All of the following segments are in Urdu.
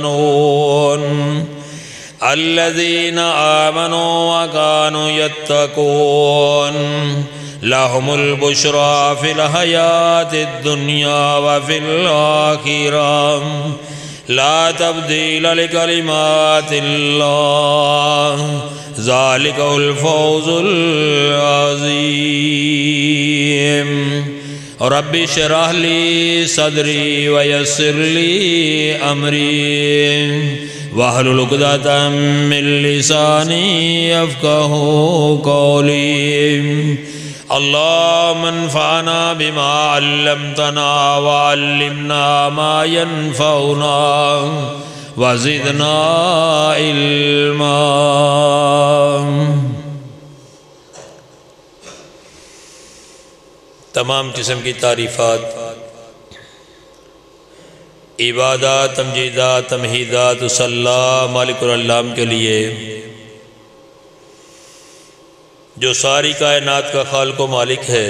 يحزنون الذين آمنوا وكانوا يتقون لهم البشرى في الحياة الدنيا وفي الآخرة لا تبديل لكلمات الله ذلك الفوز العظيم رب اشرح لي صدري ويسر لي أمري واحلل عقدة من لساني يفقهوا قولي اللهم انفعنا بما علمتنا وعلمنا ما ينفعنا وزدنا علما۔ تمام قسم کی تعریفات، عبادات، تمجیدات، تمہیدات صلی اللہ مالک العالم کے لیے جو ساری کائنات کا خالق و مالک ہے۔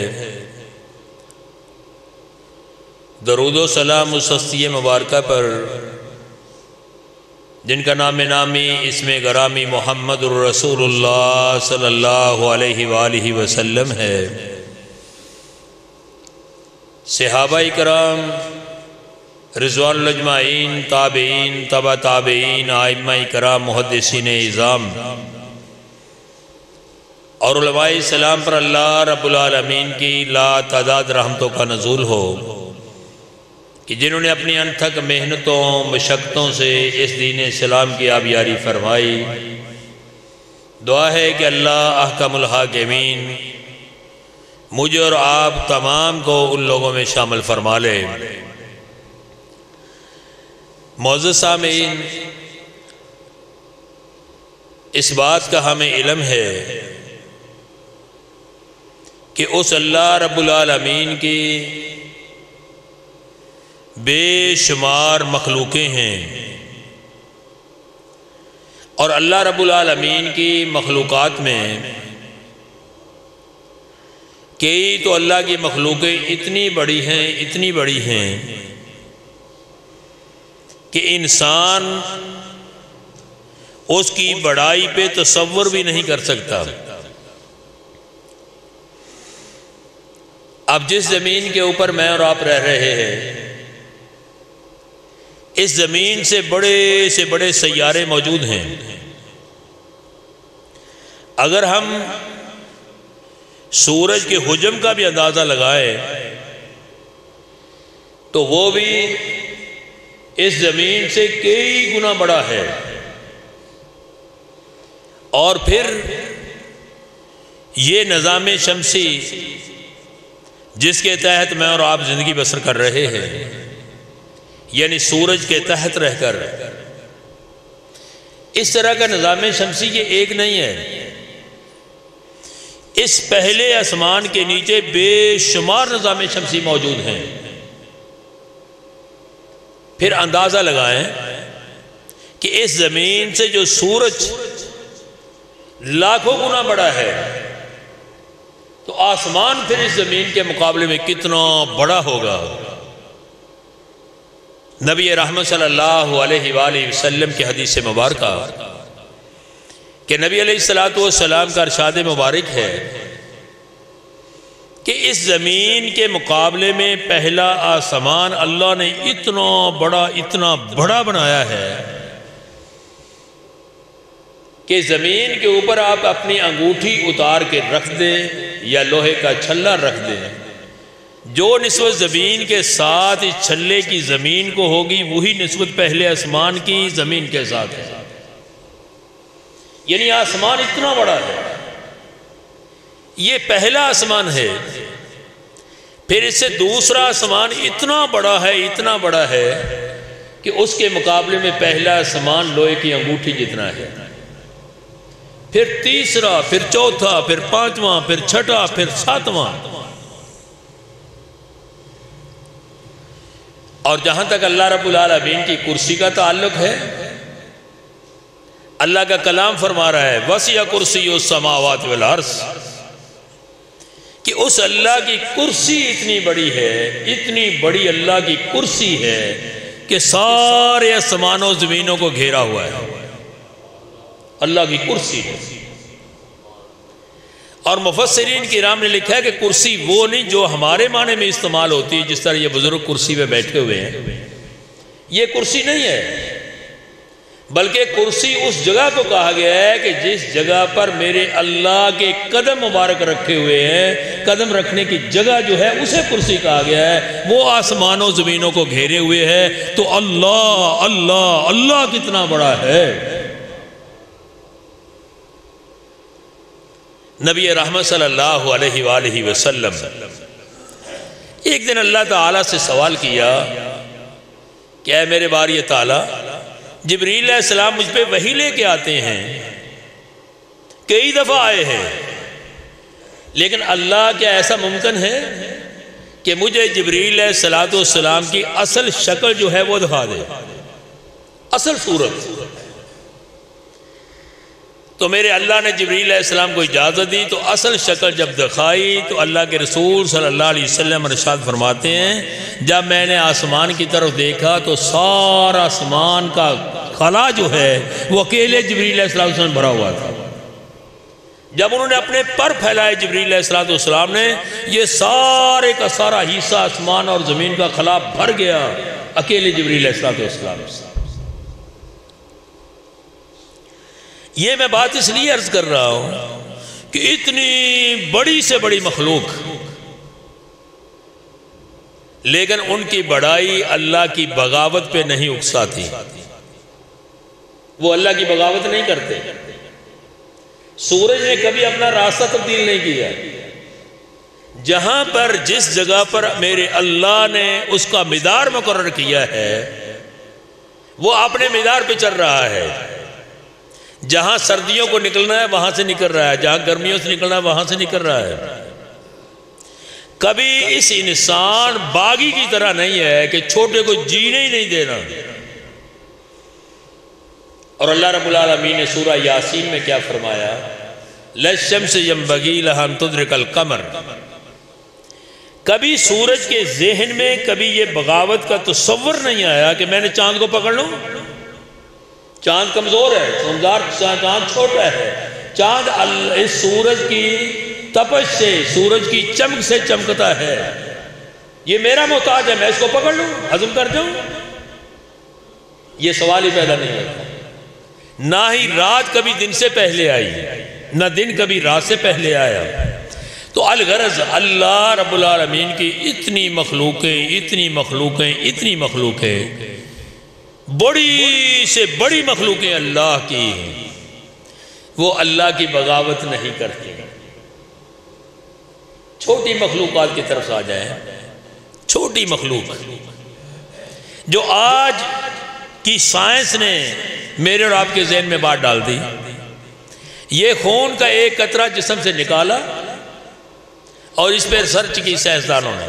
درود و سلام اس ہستی مبارکہ پر جن کا نام نامی اسم گرامی محمد الرسول اللہ صلی اللہ علیہ وآلہ وسلم ہے۔ صحابہ کرام رضوان اللہ اجمعین، تابعین، تبع تابعین، ائمہ کرام، محدثین اعظام اور علماء اسلام پر اللہ رب العالمین کی لا تعداد رحمتوں کا نزول ہو کہ جنہوں نے اپنی انتھک محنتوں مشقتوں سے اس دین اسلام کی آبیاری فرمائی۔ دعا ہے کہ اللہ احکم الحاکمین مجھے اور آپ تمام کو ان لوگوں میں شامل فرما لے۔ معزز سامعین، اس بات کا ہمیں علم ہے کہ اس اللہ رب العالمین کی بے شمار مخلوقیں ہیں، اور اللہ رب العالمین کی مخلوقات میں کئی تو اللہ کی مخلوقیں اتنی بڑی ہیں کہ انسان اس کی بڑائی پہ تصور بھی نہیں کر سکتا۔ اب جس زمین کے اوپر میں اور آپ رہ رہے ہیں، اس زمین سے بڑے سیارے موجود ہیں۔ اگر ہم سورج کے حجم کا بھی اندازہ لگائے تو وہ بھی اس زمین سے کئی گنا بڑا ہے، اور پھر یہ نظام شمسی جس کے تحت میں اور آپ زندگی بسر کر رہے ہیں، یعنی سورج کے تحت رہ کر، اس طرح کا نظام شمسی یہ ایک نہیں ہے۔ اس پہلے آسمان کے نیچے بے شمار نظام شمسی موجود ہیں۔ پھر اندازہ لگائیں کہ اس زمین سے جو سورج لاکھوں گنا بڑا ہے، تو آسمان پھر اس زمین کے مقابلے میں کتنا بڑا ہوگا۔ نبی رحمت صلی اللہ علیہ وآلہ وسلم کی حدیث مبارکہ کہ نبی علیہ السلام کا ارشاد مبارک ہے کہ اس زمین کے مقابلے میں پہلا آسمان اللہ نے اتنا بڑا بنایا ہے کہ زمین کے اوپر آپ اپنی انگوٹھی اتار کے رکھ دیں یا لوہے کا چھلا رکھ دیں، جو نسبت زمین کے ساتھ اس چھلے کی زمین کو ہوگی وہی نسبت پہلے آسمان کی زمین کے ساتھ ہے۔ یعنی آسمان اتنا بڑا ہے، یہ پہلا آسمان ہے۔ پھر اس سے دوسرا آسمان اتنا بڑا ہے کہ اس کے مقابلے میں پہلا آسمان لوہے کی انگوٹھی جتنا ہے، پھر تیسرا، پھر چوتھا، پھر پانچواں، پھر چھٹا، پھر ساتواں۔ اور جہاں تک اللہ رب العالمین کی کرسی کا تعلق ہے، اللہ کا کلام فرما رہا ہے وسع کرسی السماوات والارض، کہ اس اللہ کی کرسی اتنی بڑی ہے، اتنی بڑی اللہ کی کرسی ہے کہ سارے آسمانوں و زمینوں کو گھیرا ہوا ہے، اللہ کی کرسی ہے۔ اور مفسرین کرام نے لکھا ہے کہ کرسی وہ نہیں جو ہمارے معنی میں استعمال ہوتی ہے، جس طرح یہ بزرگ کرسی پہ بیٹھے ہوئے ہیں، یہ کرسی نہیں ہے، بلکہ کرسی اس جگہ کو کہا گیا ہے کہ جس جگہ پر میرے اللہ کے قدم مبارک رکھے ہوئے ہیں، قدم رکھنے کی جگہ جو ہے اسے کرسی کہا گیا ہے، وہ آسمانوں زمینوں کو گھیرے ہوئے ہے۔ تو اللہ اللہ اللہ کتنا بڑا ہے۔ نبی رحمت صلی اللہ علیہ وآلہ وسلم ایک دن اللہ تعالیٰ سے سوال کیا کہ اے میرے باری تعالیٰ، جبریل علیہ السلام مجھ پہ وحی لے کے آتے ہیں، کئی دفعہ آئے ہیں، لیکن اللہ کیا ایسا ممکن ہے کہ مجھے جبریل علیہ السلام کی اصل شکل جو ہے وہ دکھا دے، اصل صورت؟ تو میرے اللہ نے جبریل علیہ السلام کو اجازت دی، تو اصل شکل جب دکھائی تو اللہ کے رسول صلی اللہ علیہ وسلم ارشاد فرماتے ہیں جب میں نے آسمان کی طرف دیکھا تو سارا آسمان کا خلا جو ہے وہ اکیلے جبریل علیہ السلام سے بھرا ہوا تھا۔ جب انہوں نے اپنے پر پھیلائے جبریل علیہ السلام نے، یہ سارے کا سارا حصہ آسمان اور زمین کا خلا بھر گیا اکیلے جبریل علیہ السلام سے۔ یہ میں بات اس لیے عرض کر رہا ہوں کہ اتنی بڑی سے بڑی مخلوق، لیکن ان کی بڑائی اللہ کی بغاوت پہ نہیں اکساتی، وہ اللہ کی بغاوت نہیں کرتے۔ سورج نے کبھی اپنا راستہ تبدیل نہیں کیا، جہاں پر جس جگہ پر میرے اللہ نے اس کا مدار مقرر کیا ہے وہ اپنے مدار پہ چل رہا ہے۔ جہاں سردیوں کو نکلنا ہے وہاں سے نکل رہا ہے، جہاں گرمیوں سے نکلنا ہے وہاں سے نکل رہا ہے۔ کبھی اس انسان باغی کی طرح نہیں ہے کہ چھوٹے کو جینے ہی نہیں دینا۔ اور اللہ رب العالمین نے سورہ یاسین میں کیا فرمایا؟ لَلشَّمْسِ يَنبَغِي لَهَا أَن تُدْرِكَ الْقَمَرَ۔ کبھی سورج کے ذہن میں کبھی یہ بغاوت کا تصور نہیں آیا کہ میں نے چاند کو پکڑ لوں۔ چاند کمزور ہے، چاند چھوٹا ہے، چاند اس سورج کی تپش سے، سورج کی چمک سے چمکتا ہے، یہ میرا محتاج ہے، میں اس کو پکڑ لوں، ہضم کر جاؤں؟ یہ سوال ہی پیدا نہیں ہوتا۔ نہ ہی رات کبھی دن سے پہلے آئی، نہ دن کبھی رات سے پہلے آیا۔ تو الغرض اللہ رب العالمین کی اتنی مخلوقیں بڑی سے بڑی مخلوقیں اللہ کی، وہ اللہ کی بغاوت نہیں کرتی۔ چھوٹی مخلوقات کی طرف آ جائیں، چھوٹی مخلوق جو آج کی سائنس نے میرے اور آپ کے ذہن میں بات ڈال دی، یہ خون کا ایک قطرہ جسم سے نکالا اور اس پہ ریسرچ کی سائنسدانوں نے۔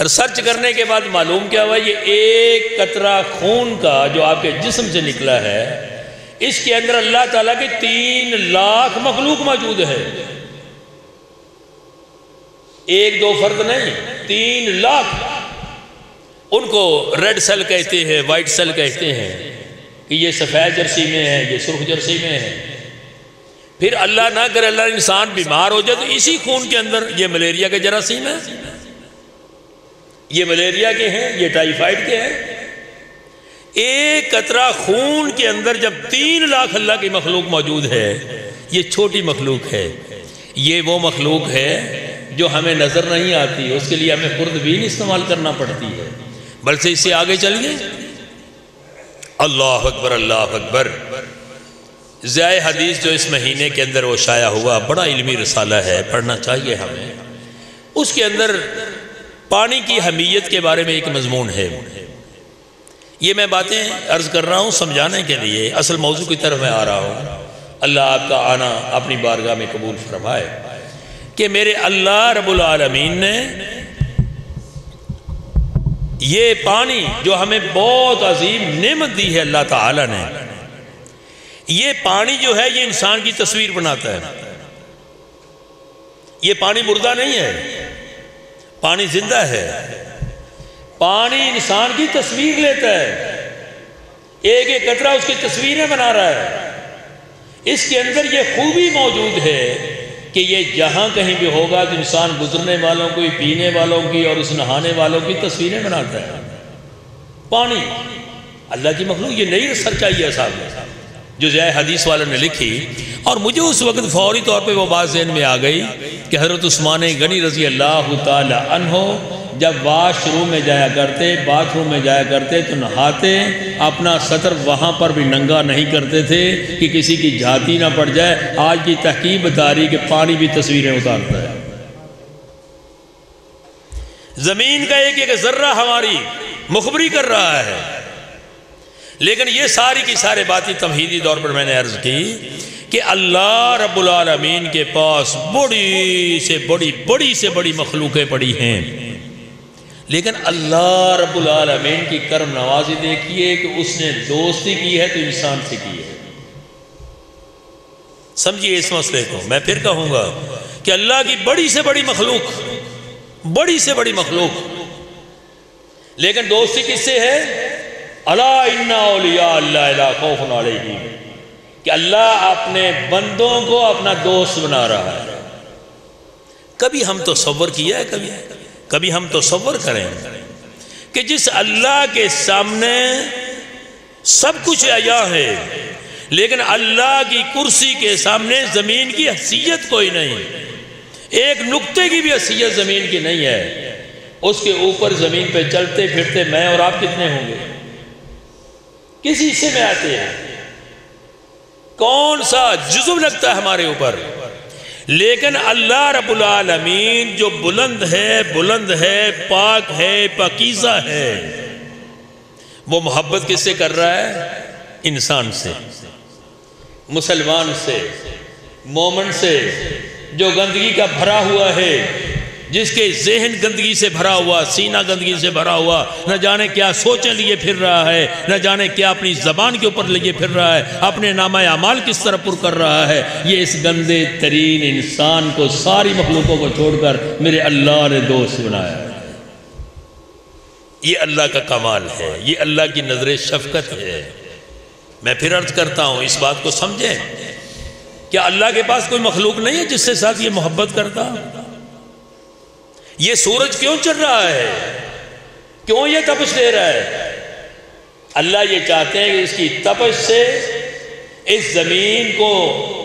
ریسرچ کرنے کے بعد معلوم کیا ہوا، یہ ایک قطرہ خون کا جو آپ کے جسم سے نکلا ہے، اس کے اندر اللہ تعالیٰ کی 3 لاکھ مخلوق موجود ہے۔ ایک دو فرد نہیں، 3 لاکھ۔ ان کو ریڈ سیل کہتے ہیں، وائٹ سیل کہتے ہیں، کہ یہ سفید جرسی میں ہے، یہ سرخ جرسی میں ہے۔ پھر اللہ نہ کرے اللہ انسان بیمار ہو جائے تو اسی خون کے اندر یہ ملیریا کے جراثیم ہے، یہ ملیریا کے ہیں، یہ ٹائیفائڈ کے ہیں۔ ایک قطرہ خون کے اندر جب 3 لاکھ اللہ کی مخلوق موجود ہے، یہ چھوٹی مخلوق ہے۔ یہ وہ مخلوق ہے جو ہمیں نظر نہیں آتی، اس کے لیے ہمیں خوردبین استعمال کرنا پڑتی ہے۔ بلکہ اس سے آگے چلیے، اللہ اکبر اللہ اکبر۔ ضیاء حدیث جو اس مہینے کے اندر وہ شائع ہوا، بڑا علمی رسالہ ہے، پڑھنا چاہیے ہمیں۔ اس کے اندر پانی کی اہمیت کے بارے میں ایک مضمون ہے۔ یہ میں باتیں عرض کر رہا ہوں سمجھانے کے لیے، اصل موضوع کی طرف میں آ رہا ہوں۔ اللہ آپ کا آنا اپنی بارگاہ میں قبول فرمائے کہ میرے اللہ رب العالمین نے یہ پانی جو ہمیں بہت عظیم نعمت دی ہے اللہ تعالی نے، یہ پانی جو ہے یہ انسان کی تصویر بناتا ہے۔ یہ پانی مردہ نہیں ہے، پانی زندہ ہے۔ پانی انسان کی تصویر لیتا ہے، ایک ایک قطرہ اس کی تصویریں بنا رہا ہے۔ اس کے اندر یہ خوبی موجود ہے کہ یہ جہاں کہیں بھی ہوگا تو انسان گزرنے والوں کی، پینے والوں کی اور اس نہانے والوں کی تصویریں بناتا ہے۔ پانی اللہ کی مخلوق، یہ نئی ریسرچ آئی ہے صاحب جو ضیاء حدیث والوں نے لکھی، اور مجھے اس وقت فوری طور پہ وہ بات ذہن میں آ گئی کہ حضرت عثمان غنی رضی اللہ تعالی عنہ جب واش روم میں جایا کرتے، باتھ روم میں جایا کرتے تو نہاتے، اپنا سطر وہاں پر بھی ننگا نہیں کرتے تھے کہ کسی کی جھاتی نہ پڑ جائے۔ آج کی تحقیق بتا رہی کہ پانی بھی تصویریں اتارتا ہے۔ زمین کا ایک ایک ذرہ ہماری مخبری کر رہا ہے، لیکن یہ ساری کی سارے باتیں تمہیدی طور پر میں نے عرض کی کہ اللہ رب العالمین کے پاس بڑی سے بڑی مخلوقیں پڑی ہیں، لیکن اللہ رب العالمین کی کرم نوازی دیکھیے کہ اس نے دوستی کی ہے تو انسان سے کی ہے۔ سمجھیے اس مسئلے کو، میں پھر کہوں گا کہ اللہ کی بڑی سے بڑی مخلوق، لیکن دوستی کس سے ہے؟ الا ان اولیاء اللہ لا خوف علیہم، کہ اللہ اپنے بندوں کو اپنا دوست بنا رہا ہے۔ کبھی ہم تصور کیا ہے، کبھی ہم تصور کریں کہ جس اللہ کے سامنے سب کچھ عیاں ہے، لیکن اللہ کی کرسی کے سامنے زمین کی حیثیت کوئی نہیں، ایک نقطے کی بھی حیثیت زمین کی نہیں ہے، اس کے اوپر زمین پہ چلتے پھرتے میں اور آپ کتنے ہوں گے؟ کسی حصے میں آتے ہیں، کون سا جزو لگتا ہے ہمارے اوپر؟ لیکن اللہ رب العالمین جو بلند ہے، پاک ہے، پاکیزہ ہے، وہ محبت کس سے کر رہا ہے؟ انسان سے، مسلمان سے، مومن سے، جو گندگی کا بھرا ہوا ہے، جس کے ذہن گندگی سے بھرا ہوا، سینہ گندگی سے بھرا ہوا، نہ جانے کیا سوچیں لیے پھر رہا ہے، نہ جانے کیا اپنی زبان کے اوپر لیے پھر رہا ہے، اپنے نامہ اعمال کس طرح پر کر رہا ہے، یہ اس گندے ترین انسان کو، ساری مخلوقوں کو چھوڑ کر میرے اللہ نے دوست بنایا ہے۔ یہ اللہ کا کمال ہے، یہ اللہ کی نظر شفقت ہے۔ میں پھر عرض کرتا ہوں، اس بات کو سمجھیں، کیا اللہ کے پاس کوئی مخلوق نہیں ہے جس سے ساتھ یہ محبت کرتا؟ یہ سورج کیوں چل رہا ہے؟ کیوں یہ تپش دے رہا ہے؟ اللہ یہ چاہتے ہیں کہ اس کی تپش سے اس زمین کو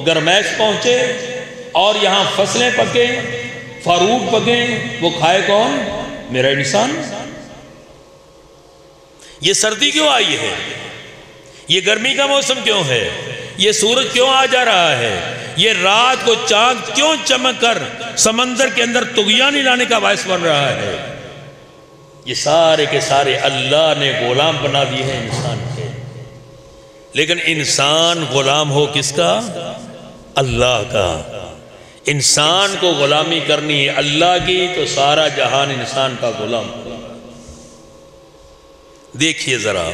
گرمائش پہنچے اور یہاں فصلیں پکیں، فروٹ پکیں، وہ کھائے کون؟ میرا انسان۔ یہ سردی کیوں آئی ہے؟ یہ گرمی کا موسم کیوں ہے؟ یہ سورج کیوں آ جا رہا ہے؟ یہ رات کو چاند کیوں چمک کر سمندر کے اندر طغیانی لانے کا باعث بن رہا ہے؟ یہ سارے کے سارے اللہ نے غلام بنا دیے ہیں انسان کے، لیکن انسان غلام ہو کس کا؟ اللہ کا۔ انسان کو غلامی کرنی ہے اللہ کی تو سارا جہان انسان کا غلام ہوگا۔ دیکھیے ذرا،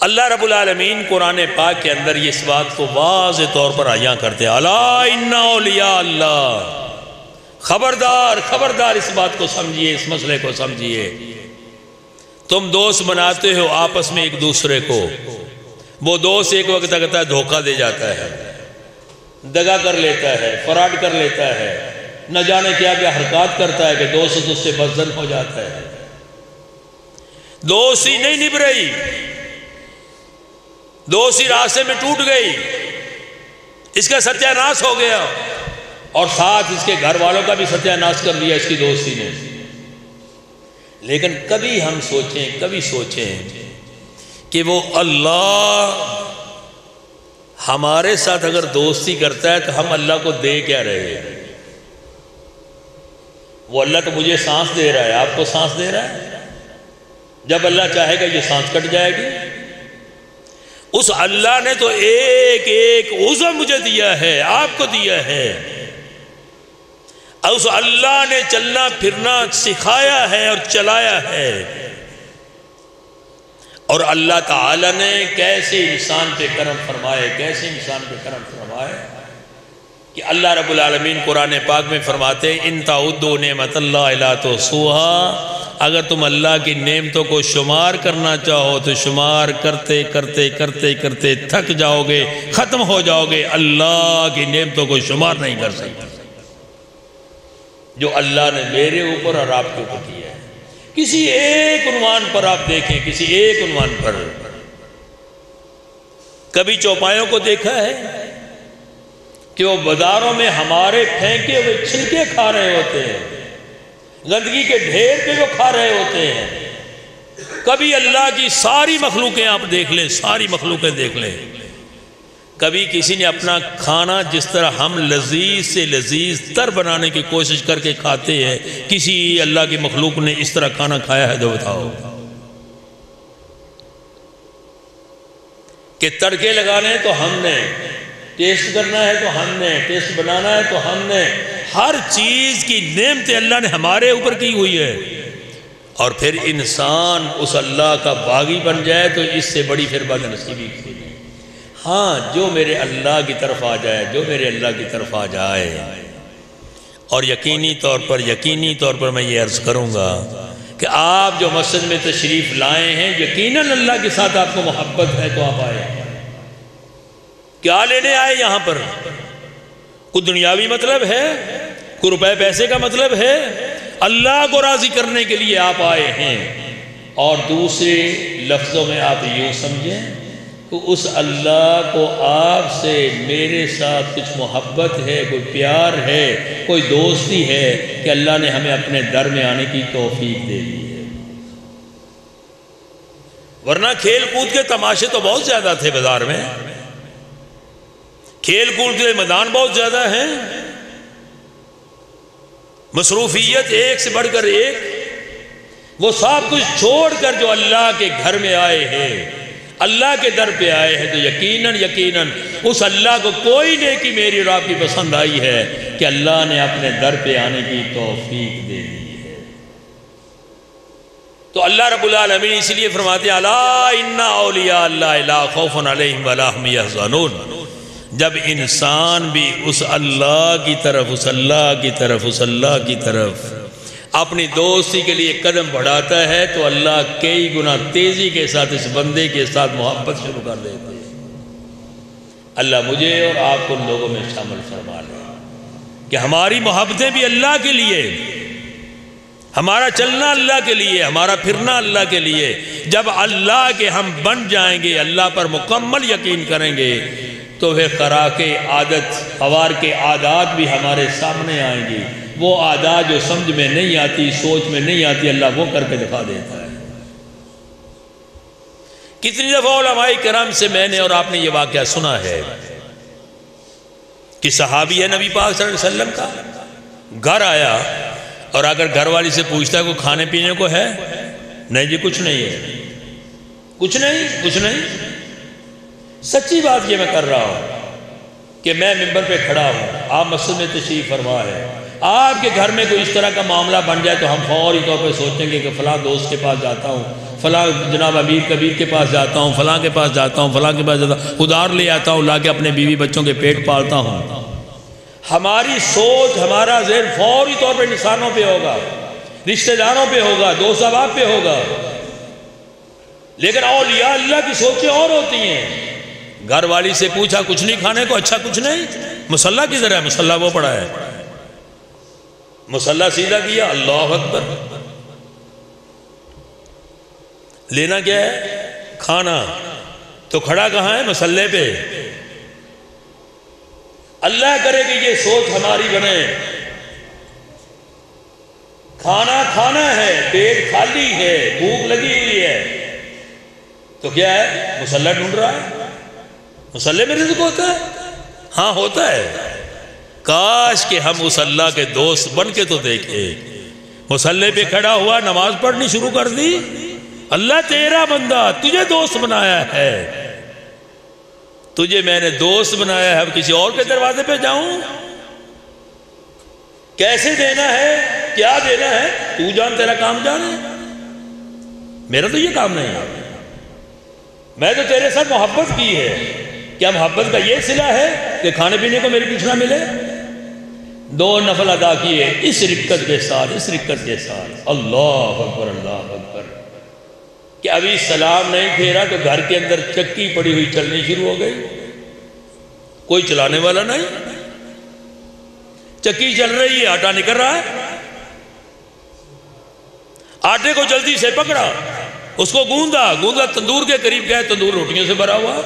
اللہ رب العالمین قرآن پاک کے اندر یہ اس بات کو واضح طور پر عیاں کرتے ہیں، الا ان اولیاء اللہ، خبردار اس بات کو سمجھیے، اس مسئلے کو سمجھیے۔ تم دوست بناتے ہو آپس میں ایک دوسرے کو، وہ دوست ایک وقت تک دھوکہ دے جاتا ہے، دغا کر لیتا ہے، فراڈ کر لیتا ہے، نہ جانے کیا حرکات کرتا ہے کہ دوست اس سے بدزن ہو جاتا ہے۔ دوستی نہیں نبھ رہی، دوستی راستے میں ٹوٹ گئی، اس کا ستیہ ناش ہو گیا، اور ساتھ اس کے گھر والوں کا بھی ستیہ ناش کر لیا اس کی دوستی نے۔ لیکن کبھی ہم سوچیں کہ وہ اللہ ہمارے ساتھ اگر دوستی کرتا ہے تو ہم اللہ کو دے کیا رہے ہیں؟ وہ اللہ تو مجھے سانس دے رہا ہے، آپ کو سانس دے رہا ہے، جب اللہ چاہے گا یہ سانس کٹ جائے گی۔ اس اللہ نے تو ایک ایک عضو مجھے دیا ہے، آپ کو دیا ہے، اس اللہ نے چلنا پھرنا سکھایا ہے اور چلایا ہے، اور اللہ تعالی نے کیسے انسان پہ کرم فرمائے، کہ اللہ رب العالمین قرآن پاک میں فرماتے ہیں ان تعدوا نعمت اللہ لا تحصوها، اگر تم اللہ کی نعمتوں کو شمار کرنا چاہو تو شمار کرتے کرتے کرتے کرتے تھک جاؤ گے، ختم ہو جاؤ گے، اللہ کی نعمتوں کو شمار نہیں کر سکتے جو اللہ نے میرے اوپر اور آپ کے اوپر کیا ہے۔ کسی ایک عنوان پر آپ دیکھیں، کسی ایک عنوان پر کبھی چوپایوں کو دیکھا ہے کہ وہ بازاروں میں ہمارے پھینکے ہوئے چھلکے کھا رہے ہوتے ہیں، گندگی کے ڈھیر پہ وہ کھا رہے ہوتے ہیں؟ کبھی اللہ کی ساری مخلوقیں آپ دیکھ لیں، ساری مخلوقیں دیکھ لیں، کبھی کسی نے اپنا کھانا جس طرح ہم لذیذ سے لذیذ تر بنانے کی کوشش کر کے کھاتے ہیں، کسی اللہ کی مخلوق نے اس طرح کھانا کھایا ہے تو بتاؤ؟ کہ تڑکے لگانے ہیں تو ہم نے، ٹیسٹ کرنا ہے تو ہم نے، ٹیسٹ بنانا ہے تو ہم نے، ہر چیز کی نعمتیں اللہ نے ہمارے اوپر کی ہوئی ہے، اور پھر انسان اس اللہ کا باغی بن جائے تو اس سے بڑی پھر بد نصیبی کی نہیں۔ ہاں، جو میرے اللہ کی طرف آ جائے، جو میرے اللہ کی طرف آ جائے، اور یقینی طور پر میں یہ عرض کروں گا کہ آپ جو مسجد میں تشریف لائے ہیں، یقیناً اللہ کے ساتھ آپ کو محبت ہے تو آپ آئے۔ کیا لینے آئے یہاں پر؟ کوئی دنیاوی مطلب ہے؟ کوئی روپے پیسے کا مطلب ہے؟ اللہ کو راضی کرنے کے لیے آپ آئے ہیں۔ اور دوسرے لفظوں میں آپ یوں سمجھیں کہ اس اللہ کو آپ سے میرے ساتھ کچھ محبت ہے، کوئی پیار ہے، کوئی دوستی ہے کہ اللہ نے ہمیں اپنے در میں آنے کی توفیق دے دی ہے۔ ورنہ کھیل کود کے تماشے تو بہت زیادہ تھے بازار میں، کھیل کود کے میدان بہت زیادہ ہیں، مصروفیت ایک سے بڑھ کر ایک، وہ سب کچھ چھوڑ کر جو اللہ کے گھر میں آئے ہیں، اللہ کے در پہ آئے ہیں، تو یقیناً اس اللہ کو کوئی نیکی میری اور آپ کی پسند آئی ہے کہ اللہ نے اپنے در پہ آنے کی توفیق دے دی ہے۔ تو اللہ رب العالمین اس لیے فرماتے ہیں الا ان اولیاء اللہ لا خوف علیہم ولا هم يحزنون۔ جب انسان بھی اس اللہ کی طرف اپنی دوستی کے لیے قدم بڑھاتا ہے تو اللہ کئی گنا تیزی کے ساتھ اس بندے کے ساتھ محبت شروع کر دیتے ہیں۔ اللہ مجھے اور آپ کو ان لوگوں میں شامل فرما لے کہ ہماری محبتیں بھی اللہ کے لیے، ہمارا چلنا اللہ کے لیے، ہمارا پھرنا اللہ کے لیے۔ جب اللہ کے ہم بن جائیں گے، اللہ پر مکمل یقین کریں گے، تو پھر خوار کے عادات بھی ہمارے سامنے آئیں گی۔ وہ عادات جو سمجھ میں نہیں آتی، سوچ میں نہیں آتی، اللہ وہ کر کے دکھا دیتا ہے۔ کتنی دفعہ علماء کرام سے میں نے اور آپ نے یہ واقعہ سنا ہے کہ صحابی ہے نبی پاک صلی اللہ علیہ وسلم کا، گھر آیا اور اگر گھر والی سے پوچھتا ہے کوئی کھانے پینے کو ہے؟ نہیں جی کچھ نہیں ہے، کچھ نہیں۔ سچی بات یہ میں کر رہا ہوں کہ میں ممبر پہ کھڑا ہوں، آپ مسجد میں تشریف فرما ہے، آپ کے گھر میں کوئی اس طرح کا معاملہ بن جائے تو ہم فوری طور پہ سوچیں گے کہ فلاں دوست کے پاس جاتا ہوں، فلاں جناب امیر کبیر کے پاس جاتا ہوں، فلاں کے پاس جاتا ہوں، فلاں کے پاس جاتا ہوں، ادار لے آتا ہوں، لا کے اپنے بیوی بچوں کے پیٹ پالتا ہوں۔ ہماری سوچ، ہمارا ذہن فوری طور پہ انسانوں پہ ہوگا، رشتہ داروں پہ ہوگا، دوست احباب پہ ہوگا۔ لیکن اولیاء اللہ کی سوچیں اور ہوتی ہیں۔ گھر والی سے پوچھا کچھ نہیں کھانے کو؟ اچھا کچھ نہیں۔ مصلی کدھر ہے؟ مصلی وہ پڑا ہے، مصلی سیدھا کیا، اللہ اکبر۔ لینا کیا ہے؟ کھانا۔ تو کھڑا کہاں ہے؟ مصلی پہ۔ اللہ کرے کہ یہ سوچ ہماری بنے، کھانا کھانا ہے، پیٹ خالی ہے، بھوک لگی ہوئی ہے، تو کیا ہے؟ مصلی ڈھونڈ رہا ہے۔ مصلی میں رزق ہوتا ہے؟ ہاں ہوتا ہے۔ کاش کہ ہم اس اللہ کے دوست بن کے تو دیکھیں۔ مصلی پہ کھڑا ہوا، نماز پڑھنی شروع کر دی، اللہ تیرا بندہ، تجھے دوست بنایا ہے، تجھے میں نے دوست بنایا ہے، اب کسی اور کے دروازے پہ جاؤں؟ کیسے دینا ہے، کیا دینا ہے، تو جان، تیرا کام جانے، میرا تو یہ کام نہیں ہے۔ میں تو تیرے ساتھ محبت کی ہے، کیا محبت کا یہ صلہ ہے کہ کھانے پینے کو میرے کچھ نہ ملے؟ 2 نفل ادا کیے اس رکت کے ساتھ، اللہ اکبر اللہ اکبر، کہ ابھی سلام نہیں پھیرا تو گھر کے اندر چکی پڑی ہوئی چلنی شروع ہو گئی، کوئی چلانے والا نہیں، چکی چل رہی ہے، آٹا نکل رہا ہے، آٹے کو جلدی سے پکڑا، اس کو گوندا تندور کے قریب گیا، تندور روٹیوں سے بھرا ہوا۔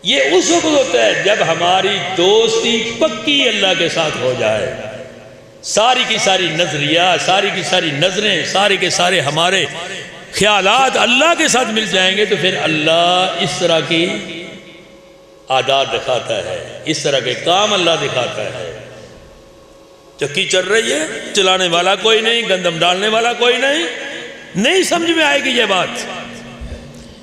یہ اس وقت ہوتا ہے جب ہماری دوستی پکی اللہ کے ساتھ ہو جائے، ساری کی ساری نظریات، ساری کی ساری نظریں، سارے کے سارے ہمارے خیالات اللہ کے ساتھ مل جائیں گے، تو پھر اللہ اس طرح کی عادات دکھاتا ہے، اس طرح کے کام اللہ دکھاتا ہے۔ چکی چل رہی ہے، چلانے والا کوئی نہیں، گندم ڈالنے والا کوئی نہیں سمجھ میں آئے گی یہ بات۔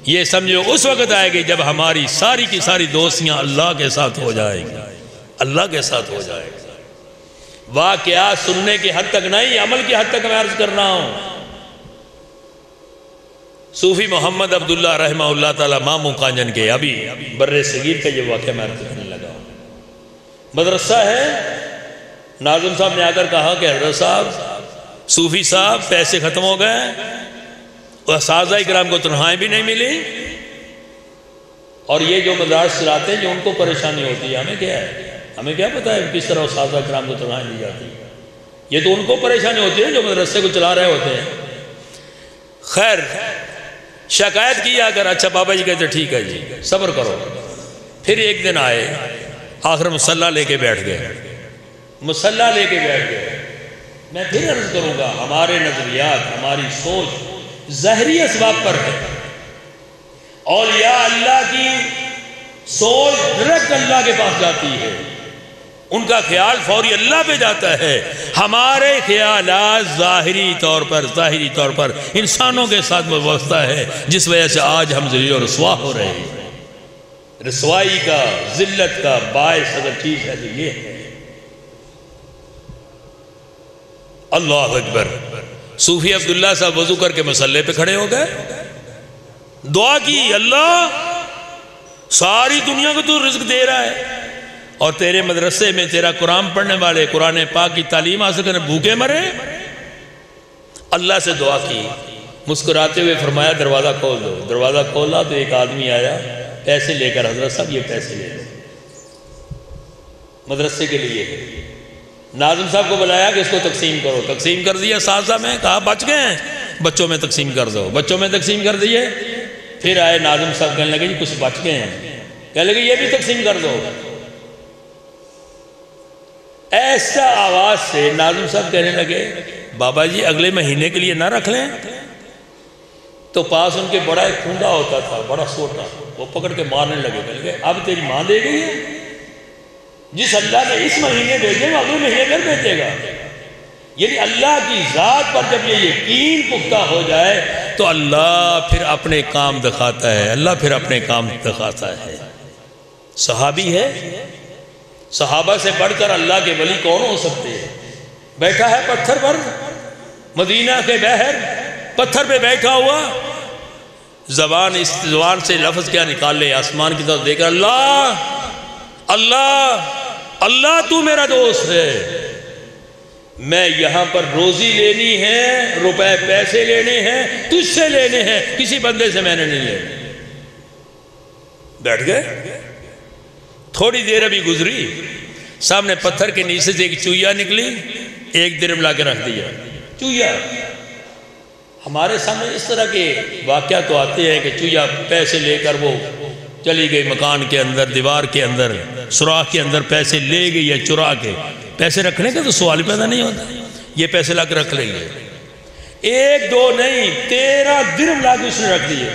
یہ سمجھو اس وقت آئے گی جب ہماری ساری کی ساری دوستیاں اللہ کے ساتھ ہو جائیں گی، اللہ کے ساتھ ہو جائے گی۔ واقعات سننے کی حد تک نہیں، عمل کی حد تک میں عرض کر رہا ہوں۔ صوفی محمد عبداللہ رحمہ اللہ تعالی ماموں کانجن کے ابھی بر صغیر کا یہ واقعہ میں عرض کرنے لگا ہوں۔ مدرسہ ہے، ناظم صاحب نے آ کر کہا کہ حضرت صاحب، صوفی صاحب پیسے ختم ہو گئے، اساتذہ اکرام کو تنخواہیں بھی نہیں ملی، اور یہ جو مدارس چلاتے ہیں جو ان کو پریشانی ہوتی ہے، ہمیں کیا پتا ہے کس طرح اساتذہ اکرام کو تنخواہیں دی جاتی ہے؟ یہ تو ان کو پریشانی ہوتی ہے جو مدرسے کو چلا رہے ہوتے ہیں۔ خیر، شکایت کی آ کر، اچھا بابا جی کہتے ٹھیک ہے جی صبر کرو۔ پھر ایک دن آئے، آخر مصلی لے کے بیٹھ گئے، میں پھر عرض کروں گا، ہمارے نظریات، ہماری سوچ ظاہری اسباب پر ہے۔ اولیاء اللہ کی سوچ ڈائریکٹ اللہ کے پاس جاتی ہے، ان کا خیال فوری اللہ پہ جاتا ہے۔ ہمارے خیالات ظاہری طور پر انسانوں کے ساتھ وابستہ ہے، جس وجہ سے آج ہم ذلیل و رسوا ہو رہے ہیں۔ رسوائی کا، ذلت کا باعث اگر چیز ہے تو یہ ہے۔ اللہ اکبر۔ صوفی عبداللہ صاحب وضو کر کے مصلی پہ کھڑے ہو گئے، دعا کی، اللہ ساری دنیا کو تو رزق دے رہا ہے، اور تیرے مدرسے میں تیرا قرآن پڑھنے والے قرآن پاک کی تعلیم حاصل کرنے بھوکے مرے۔ اللہ سے دعا کی، مسکراتے ہوئے فرمایا دروازہ کھول دو۔ دروازہ کھولا تو ایک آدمی آیا پیسے لے کر، حضرت صاحب یہ پیسے لے لو مدرسے کے لیے۔ ناظم صاحب کو بلایا کہ اس کو تقسیم کرو، تقسیم کر دیا اساتذہ میں، کہا بچ گئے ہیں، بچوں میں تقسیم کر دو، بچوں میں تقسیم کر دیے۔ پھر آئے ناظم صاحب کہنے لگے جی کچھ بچ گئے ہیں، کہنے لگے یہ بھی تقسیم کر دو۔ ایسا آواز سے ناظم صاحب کہنے لگے بابا جی اگلے مہینے کے لیے نہ رکھ لیں؟ تو پاس ان کے بڑا ایک کھونڈا ہوتا تھا، بڑا سوٹا، وہ پکڑ کے مارنے لگے، کہنے لگے اب تیری ماں دے گئی ہے، جس اللہ نے اس مہینے بھیجے وہ اگلے مہینے پھر بھیجے گا۔ یعنی اللہ کی ذات پر جب یہ یقین پختہ ہو جائے تو اللہ پھر اپنے کام دکھاتا ہے، اللہ پھر اپنے کام دکھاتا ہے۔ صحابی ہے، صحابہ سے بڑھ کر اللہ کے ولی کون ہو سکتے ہیں؟ بیٹھا ہے پتھر پر، مدینہ کے بحر، پتھر پہ بیٹھا ہوا، اس زبان سے لفظ کیا نکال لے، آسمان کی طرف دیکھ کر اللہ اللہ اللہ تو میرا دوست ہے، میں یہاں پر روزی لینی ہے، روپے پیسے لینے ہیں، تجھ سے لینے ہیں، کسی بندے سے میں نے نہیں لینے۔ بیٹھ گئے، تھوڑی دیر ابھی گزری، سامنے پتھر کے نیچے سے ایک چویا نکلی، 1 درہم لا کے رکھ دیا۔ چویا، ہمارے سامنے اس طرح کے واقعات تو آتے ہیں کہ چویا پیسے لے کر وہ چلی گئی مکان کے اندر، دیوار کے اندر، سوراخ کے اندر پیسے لے گئی یا چرا کے۔ پیسے رکھنے کا تو سوال پیدا نہیں ہوتا، یہ پیسے لا کے رکھ لیں گے۔ 1 2 نہیں، 13 درہم لا کے اس نے رکھ دیے،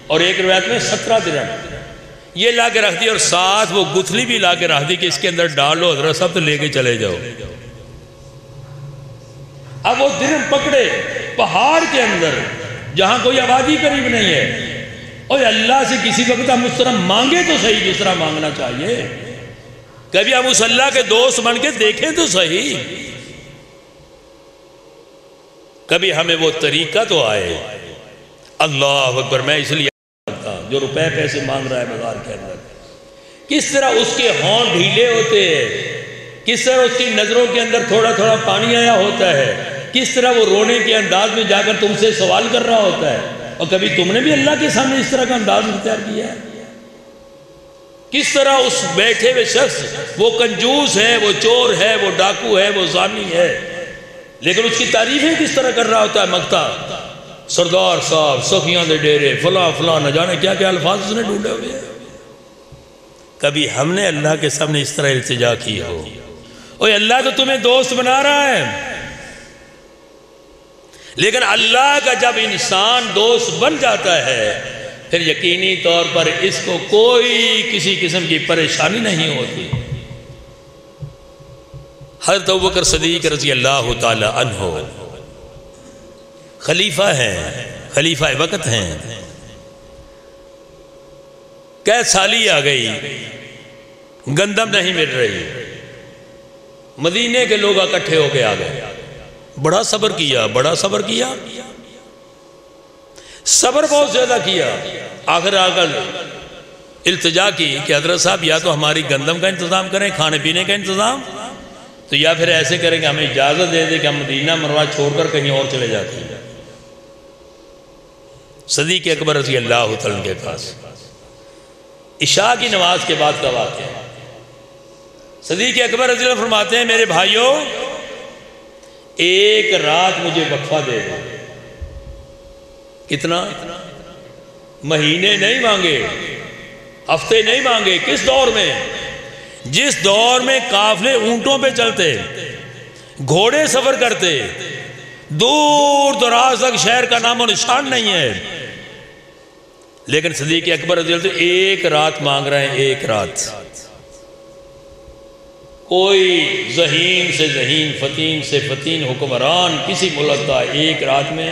اور ایک روایت میں 17 درہم یہ لا کے رکھ دی، اور ساتھ وہ گتھلی بھی لا کے رکھ دی کہ اس کے اندر ڈالو حضرت صاحب تو لے کے چلے جاؤ۔ اب وہ درہم پکڑے پہاڑ کے اندر جہاں کوئی آبادی قریب نہیں ہے، اور اللہ سے کسی وقت ہم اس طرح مانگے تو صحیح جس طرح مانگنا چاہیے، کبھی ہم اس اللہ کے دوست بن کے دیکھیں تو صحیح، کبھی ہمیں وہ طریقہ تو آئے۔ اللہ اکبر۔ میں اس لیے جو روپے پیسے مانگ رہا ہے بازار کے اندر، کس طرح اس کے ہونٹ ڈھیلے ہوتے ہیں، کس طرح اس کی نظروں کے اندر تھوڑا تھوڑا پانی آیا ہوتا ہے، کس طرح وہ رونے کے انداز میں جا کر تم سے سوال کر رہا ہوتا ہے۔ اور کبھی تم نے بھی اللہ کے سامنے اس طرح کا انداز اختیار کیا ہے؟ کس طرح اس بیٹھے ہوئے شخص، وہ کنجوس ہے، وہ چور ہے، وہ ڈاکو ہے، وہ زانی ہے، لیکن اس کی تعریفیں کس طرح کر رہا ہوتا ہے، مگتا سردار صاحب، سخیاں دے ڈیرے، فلاں فلاں، نہ جانے کیا کیا الفاظ اس نے ڈھونڈے ہوئے ہیں۔ کبھی ہم نے اللہ کے سامنے اس طرح التجا کی ہو؟ اوہ اللہ تو تمہیں دوست بنا رہا ہے، لیکن اللہ کا جب انسان دوست بن جاتا ہے پھر یقینی طور پر اس کو کوئی کسی قسم کی پریشانی نہیں ہوتی۔ حضرت ابوبکر صدیق رضی اللہ تعالی عنہ خلیفہ ہیں، خلیفہ وقت ہیں۔ قحط سالی آ گئی، گندم نہیں مل رہی، مدینے کے لوگ اکٹھے ہو کے آ گئے، بڑا صبر کیا، بڑا صبر کیا، صبر بہت زیادہ کیا، آخر آخر التجا کی کہ حضرت صاحب یا تو ہماری گندم کا انتظام کریں، کھانے پینے کا انتظام، تو یا پھر ایسے کریں کہ ہمیں اجازت دے دیں کہ ہم مدینہ منورہ چھوڑ کر کہیں اور چلے جاتے ہیں۔ صدیق اکبر رضی اللہ تعالیٰ کے پاس عشاء کی نماز کے بعد کا واقعہ ہے۔ صدیق اکبر رضی اللہ فرماتے ہیں میرے بھائیوں ایک رات مجھے وقفہ دے دو۔ کتنا؟ مہینے نہیں مانگے، ہفتے نہیں مانگے۔ کس دور میں؟ جس دور میں قافلے اونٹوں پہ چلتے، گھوڑے سفر کرتے، دور دراز تک شہر کا نام و نشان نہیں ہے، لیکن صدیق اکبر رضی اللہ عنہ ایک رات مانگ رہے ہیں، ایک رات۔ کوئی ذہین سے ذہین، فتین سے فتین حکمران کسی ملک کا ایک رات میں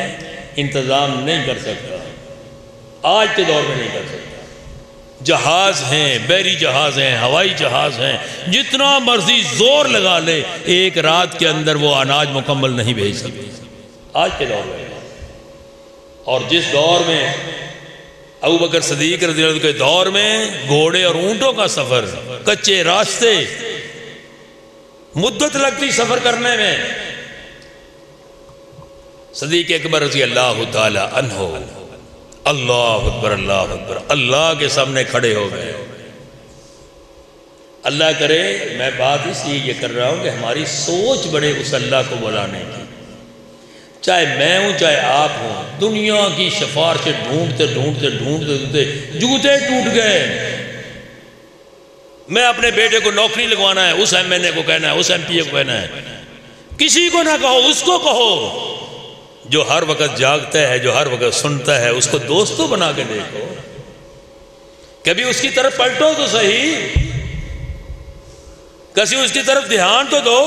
انتظام نہیں کر سکتا، آج کے دور میں نہیں کر سکتا۔ جہاز ہیں، بحری جہاز ہیں، ہوائی جہاز ہیں، جتنا مرضی زور لگا لے ایک رات کے اندر وہ اناج مکمل نہیں بھیج سکتے آج کے دور میں۔ اور جس دور میں ابوبکر صدیق رضی اللہ عنہ کے دور میں گھوڑے اور اونٹوں کا سفر، کچے راستے، مدت لگتی سفر کرنے میں، صدیق اکبر رضی اللہ تعالی عنہ اللہ اکبر اللہ اکبر اللہ کے سامنے کھڑے ہو گئے۔ اللہ کرے میں بات اس لیے یہ کر رہا ہوں کہ ہماری سوچ بڑے اس اللہ کو بلانے کی، چاہے میں ہوں چاہے آپ ہوں، دنیا کی سفارشیں ڈھونڈتے ڈھونڈتے ڈھونڈتے جوتے ٹوٹ گئے۔ میں اپنے بیٹے کو نوکری لگوانا ہے، اس ایم این اے کو کہنا ہے، اس ایم پی اے کو کہنا ہے، کسی کو نہ کہو، اس کو کہو جو ہر وقت جاگتا ہے، جو ہر وقت سنتا ہے، اس کو دوستو بنا کے دیکھو، کبھی اس کی طرف پلٹو تو صحیح، کسی اس کی طرف دھیان تو دو۔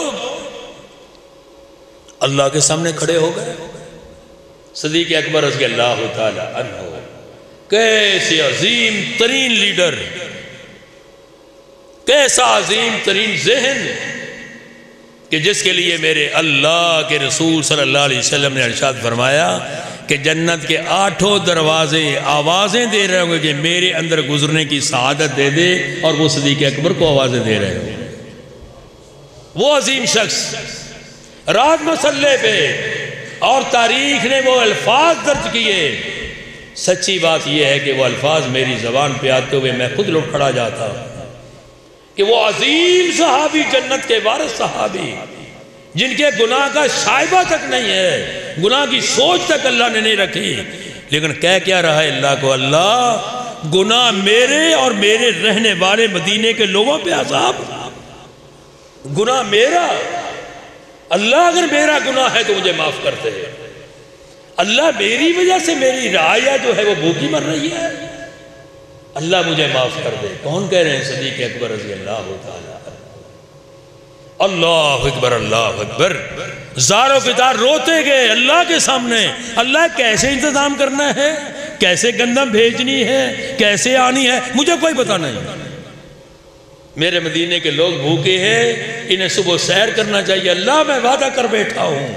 اللہ کے سامنے کھڑے ہو گئے صدیق اکبر رضی اللہ تعالی عنہ، کیسے عظیم ترین لیڈر، کیسا عظیم ترین ذہن کہ جس کے لیے میرے اللہ کے رسول صلی اللہ علیہ وسلم نے ارشاد فرمایا کہ جنت کے 8 دروازے آوازیں دے رہے ہوں گے کہ میرے اندر گزرنے کی سعادت دے دے، اور وہ صدیق اکبر کو آوازیں دے رہے ہوں گے۔ وہ عظیم شخص رات مسلح پہ، اور تاریخ نے وہ الفاظ درج کیے۔ سچی بات یہ ہے کہ وہ الفاظ میری زبان پہ آتے ہوئے میں خود لوٹ کھڑا جاتا کہ وہ عظیم صحابی، جنت کے وارث صحابی، جن کے گناہ کا شائبہ تک نہیں ہے، گناہ کی سوچ تک اللہ نے نہیں رکھی، لیکن کہہ کیا رہا ہے اللہ کو، اللہ گناہ میرے اور میرے رہنے والے مدینے کے لوگوں پہ عذاب، گناہ میرا، اللہ اگر میرا گناہ ہے تو مجھے معاف کرتے ہیں، اللہ میری وجہ سے میری رعایا جو ہے وہ بھوکی مر رہی ہے، اللہ مجھے معاف کر دے۔ کون کہہ رہے ہیں؟ صدیق اکبر رضی اللہ تعالیٰ۔ اللہ اکبر اللہ اکبر، زار و فطار روتے گئے اللہ کے سامنے، اللہ کیسے انتظام کرنا ہے، کیسے گندم بھیجنی ہے، کیسے آنی ہے، مجھے کوئی پتہ نہیں، میرے مدینے کے لوگ بھوکے ہیں، انہیں صبح سیر کرنا چاہیے، اللہ میں وعدہ کر بیٹھا ہوں،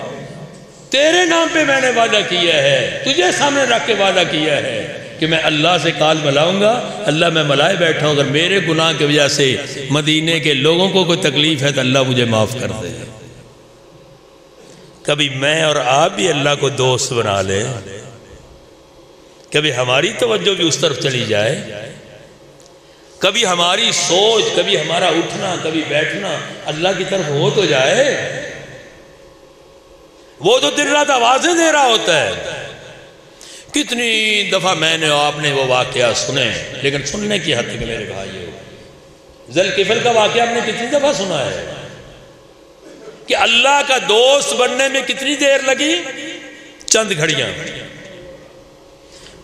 تیرے نام پہ میں نے وعدہ کیا ہے، تجھے سامنے رکھ کے وعدہ کیا ہے کہ کہ میں اللہ سے کال ملاؤں گا، اللہ میں ملائے بیٹھا ہوں، اگر میرے گناہ کی وجہ سے مدینے کے لوگوں کو کوئی تکلیف ہے تو اللہ مجھے معاف کر دے۔ کبھی میں اور آپ بھی اللہ کو دوست بنا لیں، کبھی ہماری توجہ بھی اس طرف چلی جائے، کبھی ہماری سوچ، کبھی ہمارا اٹھنا، کبھی بیٹھنا اللہ کی طرف ہو تو جائے۔ وہ تو دن رات آوازیں دے رہا ہوتا ہے۔ کتنی دفعہ میں نے آپ نے وہ واقعہ سنے، لیکن سننے کی حد تک میرے بھائیو، ذوالکفل کا واقعہ آپ نے کتنی دفعہ سنا ہے کہ اللہ کا دوست بننے میں کتنی دیر لگی؟ چند گھڑیاں۔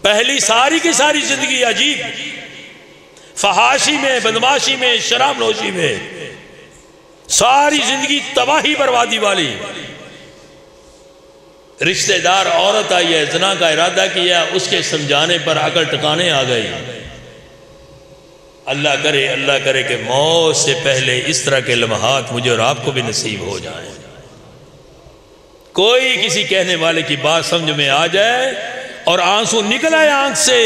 پہلی ساری کی ساری زندگی عجیب، فحاشی میں، بدماشی میں، شراب نوشی میں، ساری زندگی تباہی بربادی والی۔ رشتہ دار عورت آئی ہے، زنا کا ارادہ کیا، اس کے سمجھانے پر عقل ٹکانے آ گئی۔ اللہ کرے کہ موت سے پہلے اس طرح کے لمحات مجھے اور آپ کو بھی نصیب ہو جائیں۔ کوئی کسی کہنے والے کی بات سمجھ میں آ جائے اور آنسو نکل آئے آنکھ سے،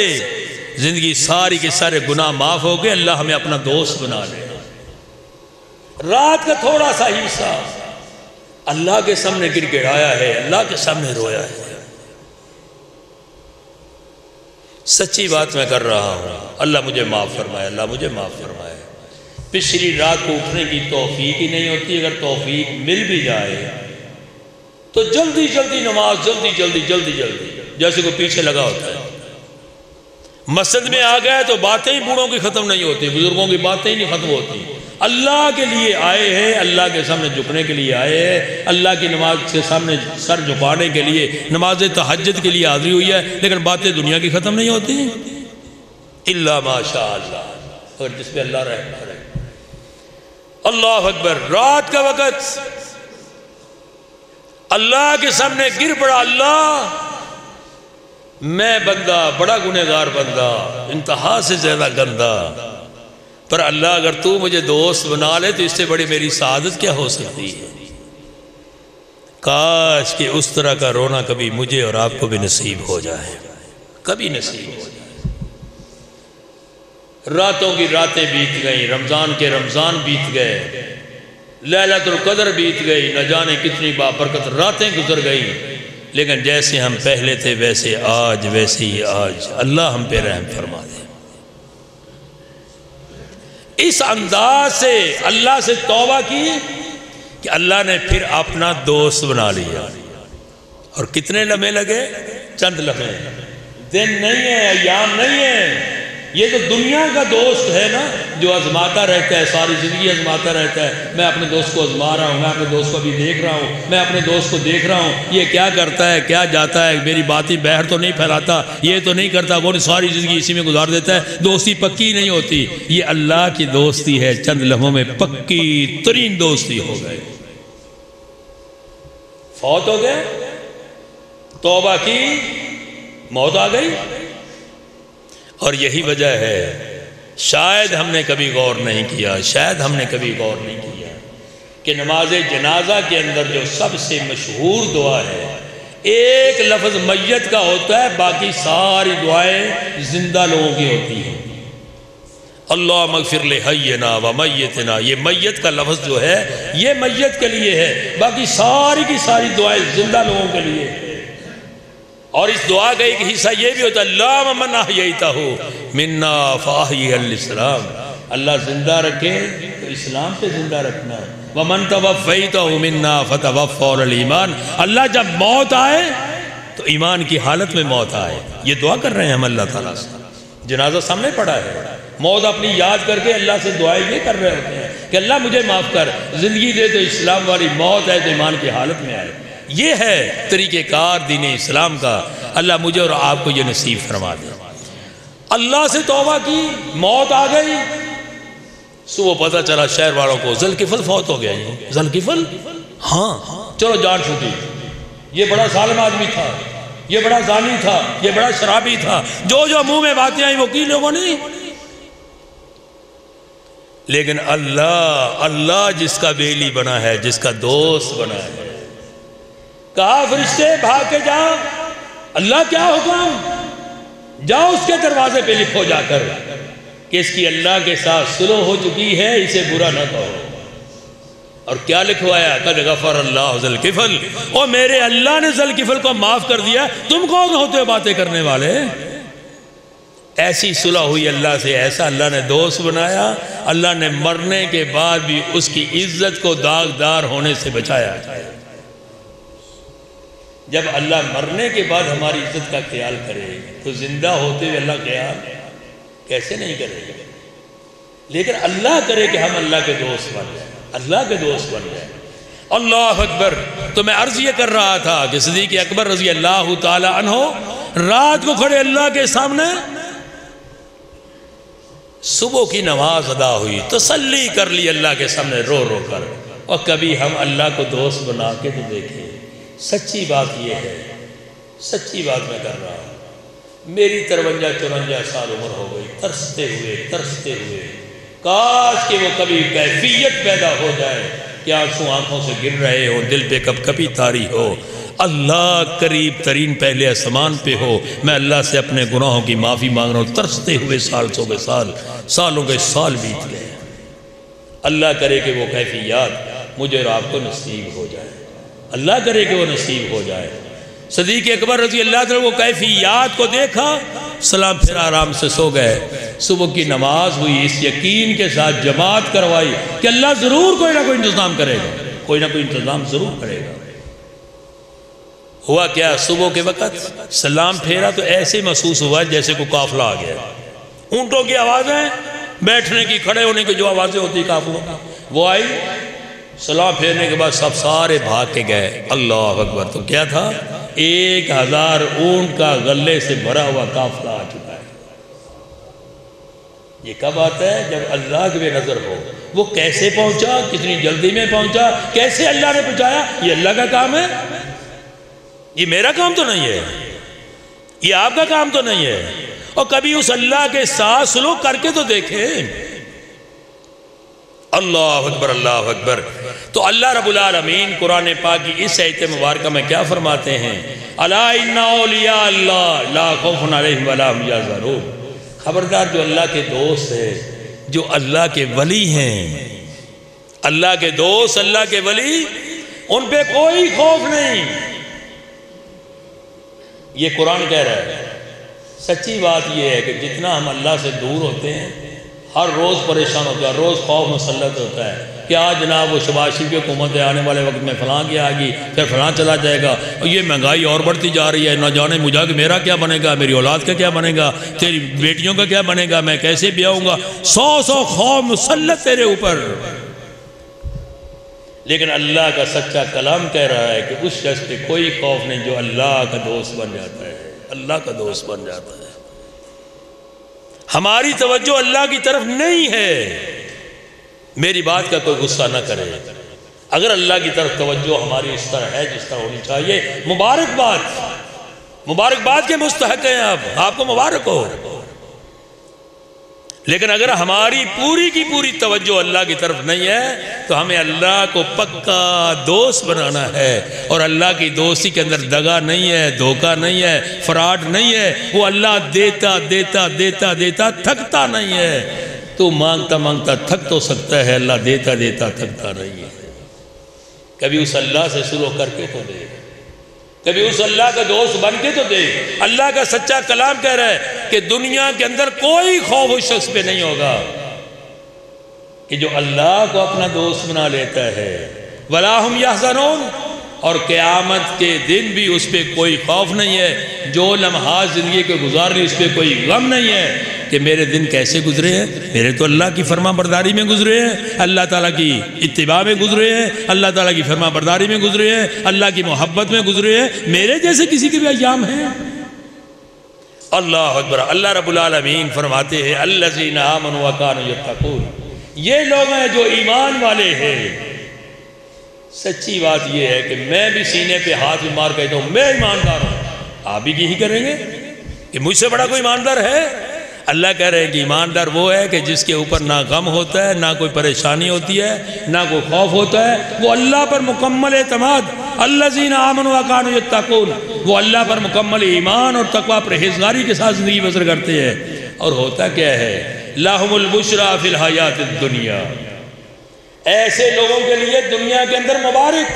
زندگی ساری کے سارے گناہ معاف ہو گئے، اللہ ہمیں اپنا دوست بنا لے۔ رات کا تھوڑا سا حصہ اللہ کے سامنے گر گڑایا ہے، اللہ کے سامنے رویا ہے۔ سچی بات میں کر رہا ہوں، اللہ مجھے معاف فرمائے، اللہ مجھے معاف فرمائے۔ پچھلی رات کو اٹھنے کی توفیق ہی نہیں ہوتی، اگر توفیق مل بھی جائے تو جلدی جلدی نماز، جلدی جیسے کوئی پیچھے لگا ہوتا ہے۔ مسجد میں آ گئے تو باتیں ہی بوڑھوں کی ختم نہیں ہوتی، بزرگوں کی باتیں ہی نہیں ختم ہوتی۔ اللہ کے لیے آئے ہیں، اللہ کے سامنے جھکنے کے لیے آئے ہیں، اللہ کی نماز کے سامنے سر جھکانے کے لیے، نماز تہجد کے لیے حاضری ہوئی ہے، لیکن باتیں دنیا کی ختم نہیں ہوتی الا ماشاء اللہ، اگر جس پہ اللہ رحم کرے۔ اللہ اکبر، رات کا وقت اللہ کے سامنے گر پڑا، اللہ میں بندہ بڑا گنہگار بندہ، انتہا سے زیادہ گندہ، پر اللہ اگر تو مجھے دوست بنا لے تو اس سے بڑی میری سعادت کیا ہو سکتی ہے۔ کاش کہ اس طرح کا رونا کبھی مجھے اور آپ کو بھی نصیب ہو جائے، کبھی نصیب ہو جائے۔ راتوں کی راتیں بیت گئیں، رمضان کے رمضان بیت گئے، لیلۃ القدر بیت گئی، نہ جانے کتنی بابرکت راتیں گزر گئیں، لیکن جیسے ہم پہلے تھے ویسے ہی آج اللہ ہم پہ رحم فرما دے۔ اس انداز سے اللہ سے توبہ کی کہ اللہ نے پھر اپنا دوست بنا لیا، اور کتنے لمحے لگے؟ چند لمحے، دن نہیں ہے، ایام نہیں ہے۔ یہ تو دنیا کا دوست ہے نا، جو آزماتا رہتا ہے، ساری زندگی آزماتا رہتا ہے۔ میں اپنے دوست کو آزما رہا ہوں، میں اپنے دوست کو ابھی دیکھ رہا ہوں، میں اپنے دوست کو دیکھ رہا ہوں، یہ کیا کرتا ہے، کیا جاتا ہے، میری باتیں بہر تو نہیں پھیلاتا، یہ تو نہیں کرتا، وہ ساری زندگی اسی میں گزار دیتا ہے۔ دوستی پکی نہیں ہوتی، یہ اللہ کی دوستی ہے، چند لمحوں میں پکی ترین دوستی ہو گئے۔ فوت ہو گئے، توبہ کی، موت آ گئی، اور یہی وجہ ہے شاید ہم نے کبھی غور نہیں کیا کہ نماز جنازہ کے اندر جو سب سے مشہور دعا ہے، ایک لفظ میت کا ہوتا ہے، باقی ساری دعائیں زندہ لوگوں کی ہوتی ہیں۔ اللہ مغفر لحینا و میتنا، یہ میت کا لفظ جو ہے یہ میت کے لیے ہے، باقی ساری کی ساری دعائیں زندہ لوگوں کے لیے۔ اور اس دعا کا ایک حصہ یہ بھی ہوتا ہے، اللہم من احییتہ منا فاحیہ الاسلام، اللہ زندہ رکھے تو اسلام پہ زندہ رکھنا، ومن توفیتہ منا فتوفہ الایمان، اللہ جب موت آئے تو ایمان کی حالت میں موت آئے۔ یہ دعا کر رہے ہیں ہم اللہ تعالیٰ سے، جنازہ سامنے پڑا ہے، موت اپنی یاد کر کے اللہ سے دعائیں یہ کر رہے ہوتے ہیں کہ اللہ مجھے معاف کر، زندگی دے تو اسلام والی، موت ہے تو ایمان کی حالت میں آئے۔ یہ ہے طریقہ کار دین اسلام کا، اللہ مجھے اور آپ کو یہ نصیب فرما دے۔ اللہ سے توبہ کی، موت آ گئی، صبح پتہ چلا شہر والوں کو ذوالکفل فوت ہو گیا۔ ذوالکفل؟ ہاں، چلو جان چھوٹی، یہ بڑا ظالم آدمی تھا، یہ بڑا زانی تھا، یہ بڑا شرابی تھا، جو منہ میں باتیں آئیں وہ کی لوگوں نے۔ لیکن اللہ جس کا بیلی بنا ہے، جس کا دوست بنا ہے، کہا فرشتے بھاگ کے جاؤ، اللہ کیا حکم؟ جاؤ اس کے دروازے پہ لکھو جا کر کہ اس کی اللہ کے ساتھ صلح ہو چکی ہے، اسے برا نہ کہو۔ اور کیا لکھوایا؟ قد غفر اللہ ذوالکفل، اور میرے اللہ نے ذوالکفل کو معاف کر دیا، تم کون ہوتے ہو باتیں کرنے والے؟ ایسی صلح ہوئی اللہ سے، ایسا اللہ نے دوست بنایا، اللہ نے مرنے کے بعد بھی اس کی عزت کو داغدار ہونے سے بچایا۔ جب اللہ مرنے کے بعد ہماری عزت کا خیال کرے تو زندہ ہوتے ہوئے اللہ خیال کیسے نہیں کرے گا؟ لیکن اللہ کرے کہ ہم اللہ کے دوست بن جائیں، اللہ کے دوست بن جائیں۔ اللہ اکبر۔ تو میں عرض یہ کر رہا تھا کہ صدیق اکبر رضی اللہ تعالی عنہ رات کو کھڑے اللہ کے سامنے، صبح کی نماز ادا ہوئی، تسلی کر لی اللہ کے سامنے رو رو کر۔ اور کبھی ہم اللہ کو دوست بنا کے تو دیکھیں۔ سچی بات یہ ہے، سچی بات میں کر رہا ہوں، میری 53-54 سال عمر ہو گئی، ترستے ہوئے کاش کہ وہ کبھی کیفیت پیدا ہو جائے کہ آنسو آنکھوں سے گر رہے ہو، دل پہ کب کبھی تاری ہو، اللہ قریب ترین پہلے آسمان پہ ہو، میں اللہ سے اپنے گناہوں کی معافی مانگ رہا ہوں، ترستے ہوئے سالوں کے سال بیت گئے۔ اللہ کرے کہ وہ کیفیات مجھے اور آپ کو نصیب ہو جائے، اللہ کرے کہ وہ نصیب ہو جائے۔ صدیق اکبر رضی اللہ عنہ وہ کیفیات کو دیکھا، سلام پھر آرام سے سو گئے۔ صبح کی نماز ہوئی، اس یقین کے ساتھ جماعت کروائی کہ اللہ ضرور کوئی نہ کوئی انتظام کرے گا، کوئی نہ کوئی انتظام ضرور کرے گا۔ ہوا کیا؟ صبح کے وقت سلام پھیرا تو ایسے محسوس ہوا جیسے کوئی قافلہ آ گیا، اونٹوں کی آوازیں، بیٹھنے کی، کھڑے ہونے کی جو آوازیں ہوتی قافلوں وہ آئی۔ سلام پھیرنے کے بعد سب سارے بھاگ کے گئے۔ اللہ اکبر۔ تو کیا تھا؟ 1000 اونٹ کا غلے سے بھرا ہوا قافلہ آ چکا ہے۔ یہ کب آتا ہے؟ جب اللہ کی بے نظر ہو۔ وہ کیسے پہنچا، کتنی جلدی میں پہنچا، کیسے اللہ نے پہنچایا، یہ اللہ کا کام ہے، یہ میرا کام تو نہیں ہے، یہ آپ کا کام تو نہیں ہے۔ اور کبھی اس اللہ کے ساتھ سلوک کر کے تو دیکھیں۔ اللہ اکبر، اللہ اکبر۔ تو اللہ رب العالمین قرآن پاک کی اس آیت مبارکہ میں کیا فرماتے ہیں؟ الا ان اولیاء اللہ لا خوف علیہم ولا هم یحزنون۔ خبردار، جو اللہ کے دوست ہیں، جو اللہ کے ولی ہیں، اللہ کے دوست، اللہ کے ولی، ان پہ کوئی خوف نہیں۔ یہ قرآن کہہ رہا ہے۔ سچی بات یہ ہے کہ جتنا ہم اللہ سے دور ہوتے ہیں، ہر روز پریشان ہوتا ہے، روز خوف مسلط ہوتا ہے کہ آج جناب وہ شہباز شریف کی حکومت ہے، آنے والے وقت میں فلاں کی آئے گی، پھر فلاں چلا جائے گا، اور یہ مہنگائی اور بڑھتی جا رہی ہے، نہ جانے مجھے کہ میرا کیا بنے گا، میری اولاد کا کیا بنے گا، تیری بیٹیوں کا کیا بنے گا، میں کیسے بیاؤں گا، 100 خوف مسلط تیرے اوپر۔ لیکن اللہ کا سچا کلام کہہ رہا ہے کہ اس شخص پہ کوئی خوف نہیں جو اللہ کا دوست بن جاتا ہے، اللہ کا دوست بن جاتا ہے۔ ہماری توجہ اللہ کی طرف نہیں ہے، میری بات کا کوئی غصہ نہ کرے۔ اگر اللہ کی طرف توجہ ہماری اس طرح ہے جس طرح ہونی چاہیے، مبارکباد کے مستحق ہیں آپ کو مبارک ہو۔ لیکن اگر ہماری پوری کی پوری توجہ اللہ کی طرف نہیں ہے تو ہمیں اللہ کو پکا دوست بنانا ہے، اور اللہ کی دوستی کے اندر دغا نہیں ہے، دھوکہ نہیں ہے، فراڈ نہیں ہے۔ وہ اللہ دیتا دیتا دیتا دیتا تھکتا نہیں ہے۔ تو مانگتا مانگتا تھک تو سکتا ہے، اللہ دیتا دیتا تھکتا نہیں ہے۔ کبھی اس اللہ سے سلوک کر کے تو دے، کبھی اس اللہ کا دوست بن کے تو دے۔ اللہ کا سچا کلام کہہ رہا ہے کہ دنیا کے اندر کوئی خوف اس شخص پہ نہیں ہوگا کہ جو اللہ کو اپنا دوست بنا لیتا ہے۔ وَلَا هُمْ يَحْزَنُونَ۔ اور قیامت کے دن بھی اس پہ کوئی خوف نہیں ہے۔ جو لمحات زندگی کے گزار لی اس پہ کوئی غم نہیں ہے کہ میرے دن کیسے گزرے ہیں، میرے تو اللہ کی فرما برداری میں گزرے ہیں، اللہ تعالیٰ کی اتباع میں گزرے ہیں، اللہ تعالیٰ کی فرما برداری میں گزرے ہیں، اللہ کی محبت میں گزرے ہیں، میرے جیسے کسی کے بھی ایام ہیں۔ اللہ اکبر۔ اللہ رب العالمین فرماتے ہیں الذین آمنوا وکانوا یتقون، یہ لوگ ہیں جو ایمان والے ہیں۔ سچی بات یہ ہے کہ میں بھی سینے پہ ہاتھ مار کہتا ہوں میں ایماندار ہوں، آپ بھی یہی کریں گے کہ مجھ سے بڑا کوئی ایماندار ہے؟ اللہ کہہ رہے ہیں کہ ایماندار وہ ہے کہ جس کے اوپر نہ غم ہوتا ہے، نہ کوئی پریشانی ہوتی ہے، نہ کوئی خوف ہوتا ہے، وہ اللہ پر مکمل اعتماد الذین آمنوا وکانوا یتقون، وہ اللہ پر مکمل ایمان اور تقوی پرہیزگاری کے ساتھ زندگی بسر کرتے ہیں۔ اور ہوتا کیا ہے؟ لہم البشری فی الحیات الدنیا، ایسے لوگوں کے لیے دنیا کے اندر مبارک